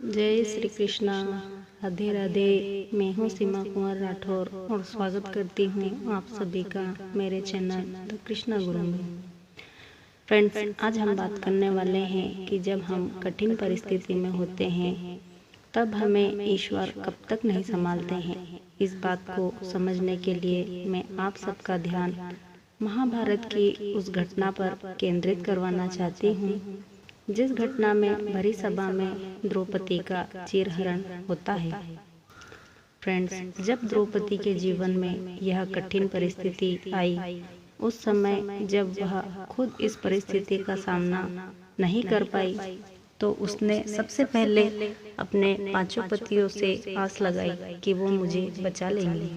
जय श्री कृष्णा। राधे राधे। मैं हूँ सीमा कुमार राठौर और स्वागत करती हूँ आप सभी का मेरे चैनल द कृष्णा गुरु में। फ्रेंड्स, आज हम बात करने वाले हैं कि जब हम कठिन परिस्थिति में होते हैं तब हमें ईश्वर कब तक नहीं संभालते हैं। इस बात को समझने के लिए मैं आप सबका ध्यान महाभारत की उस घटना पर केंद्रित करवाना चाहती हूँ जिस घटना में भरी सभा में द्रौपदी का चीरहरण होता है। फ्रेंड्स, जब द्रौपदी के जीवन में यह कठिन परिस्थिति आई, उस समय जब वह खुद इस परिस्थिति का सामना नहीं कर पाई तो उसने सबसे पहले अपने पांचों पतियों से आस लगाई कि वो मुझे बचा लेंगे,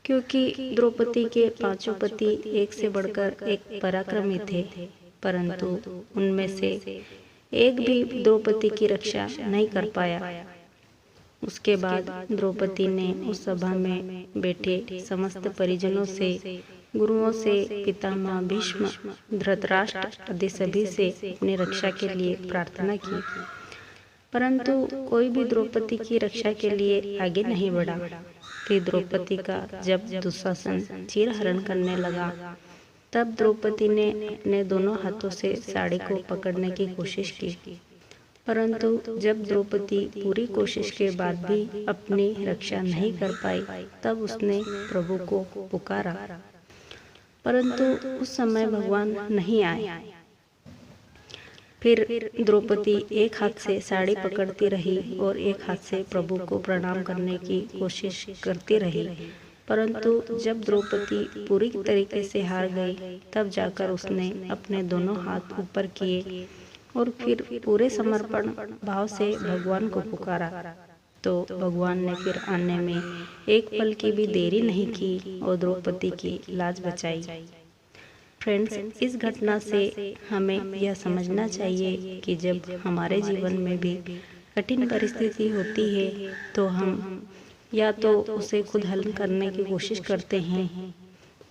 क्योंकि द्रौपदी के पांचों पति एक से बढ़कर एक पराक्रमी थे, परंतु उनमें से एक भी द्रौपदी की रक्षा नहीं कर पाया। उसके बाद द्रौपदी ने उस सभा में बैठे समस्त परिजनों से, गुरुओं से, पितामह भीष्म, धृतराष्ट्र आदि सभी से अपनी रक्षा के लिए प्रार्थना की, परंतु कोई भी द्रौपदी की रक्षा के लिए आगे नहीं बढ़ा। फिर द्रौपदी का जब दुशासन चीरहरण करने लगा तब द्रौपदी ने अपने दोनों हाथों से साड़ी को पकड़ने की कोशिश की, परंतु जब द्रौपदी पूरी कोशिश के बाद भी अपनी रक्षा नहीं कर पाई तब उसने प्रभु को पुकारा, परंतु उस समय भगवान नहीं आए। फिर द्रौपदी एक हाथ से साड़ी पकड़ती रही और एक हाथ से प्रभु को प्रणाम करने की कोशिश करती रही, परंतु जब द्रौपदी पूरी तरीके से हार गई तब जाकर उसने अपने दोनों हाथ ऊपर किए और फिर पूरे समर्पण भाव से भगवान को पुकारा, तो भगवान ने फिर आने में एक पल की भी देरी नहीं की और द्रौपदी की लाज बचाई। फ्रेंड्स, इस घटना से हमें यह समझना चाहिए कि जब हमारे जीवन में भी कठिन परिस्थिति होती है तो हम या तो उसे खुद हल करने की कोशिश करते हैं,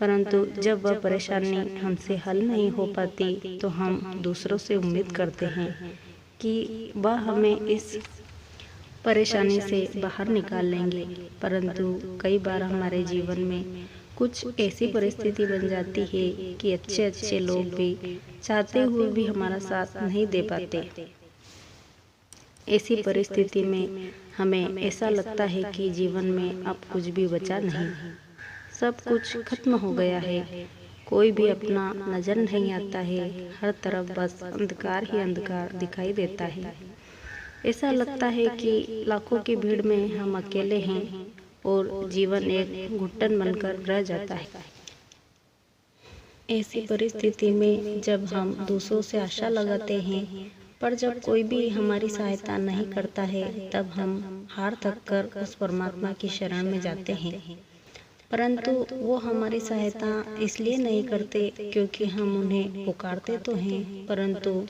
परंतु जब वह परेशानी हमसे हल नहीं हो पाती तो हम दूसरों से उम्मीद करते हैं कि वह हमें इस परेशानी से बाहर निकाल लेंगे, परंतु कई बार हमारे जीवन में कुछ ऐसी परिस्थिति बन जाती है कि अच्छे अच्छे लोग भी चाहते हुए भी हमारा साथ नहीं दे पाते। ऐसी परिस्थिति में हमें ऐसा लगता है कि जीवन में अब कुछ भी बचा नहीं, सब कुछ खत्म हो गया है, कोई भी अपना नजर नहीं आता है, हर तरफ बस अंधकार ही अंधकार दिखाई देता है। ऐसा लगता है कि लाखों की भीड़ में हम अकेले हैं और जीवन एक घुटन बनकर रह जाता है। ऐसी परिस्थिति में जब हम दूसरों से आशा लगाते हैं पर जब कोई भी हमारी सहायता नहीं करता है तब हम हार थक कर उस परमात्मा की शरण में जाते हैं, परंतु वो हमारी सहायता इसलिए नहीं करते क्योंकि हम उन्हें पुकारते तो हैं, परंतु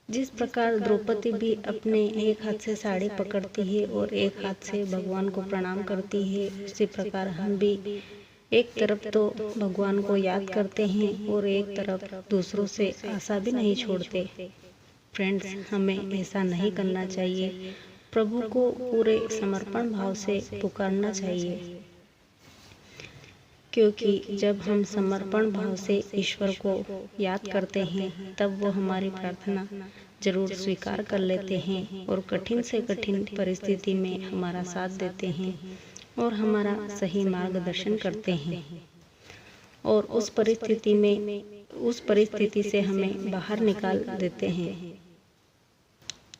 जिस प्रकार द्रौपदी भी अपने एक हाथ से साड़ी पकड़ती है और एक हाथ से भगवान को प्रणाम करती है, उसी प्रकार हम भी एक तरफ तो भगवान को याद करते हैं और एक तरफ दूसरों से आशा भी नहीं छोड़ते। फ्रेंड्स, हमें ऐसा नहीं करना चाहिए, प्रभु को पूरे समर्पण भाव से पुकारना चाहिए, क्योंकि जब हम समर्पण भाव से ईश्वर को याद करते हैं तब वो हमारी प्रार्थना जरूर स्वीकार कर लेते हैं और कठिन से कठिन परिस्थिति में हमारा साथ देते हैं और हमारा सही मार्गदर्शन करते हैं और उस परिस्थिति से हमें बाहर निकाल देते हैं,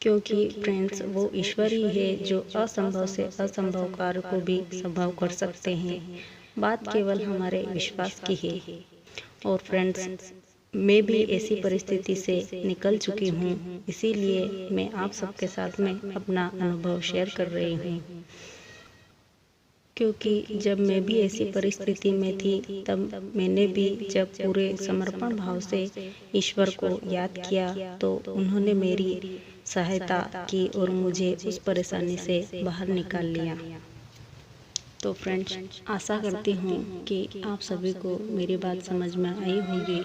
क्योंकि फ्रेंड्स वो ईश्वर ही है जो असंभव से असंभव कार्य को भी संभव कर सकते हैं। बात केवल हमारे विश्वास की है। और फ्रेंड्स, मैं भी ऐसी परिस्थिति से निकल चुकी हूँ, इसीलिए मैं आप सबके साथ में अपना अनुभव शेयर कर रही हूँ, क्योंकि जब मैं भी ऐसी परिस्थिति में थी तब मैंने भी जब पूरे समर्पण भाव से ईश्वर को याद किया तो उन्होंने मेरी सहायता की और मुझे उस परेशानी से बाहर निकाल लिया। तो फ्रेंड्स, आशा करती हूँ कि आप सभी को मेरी बात समझ में आई होगी।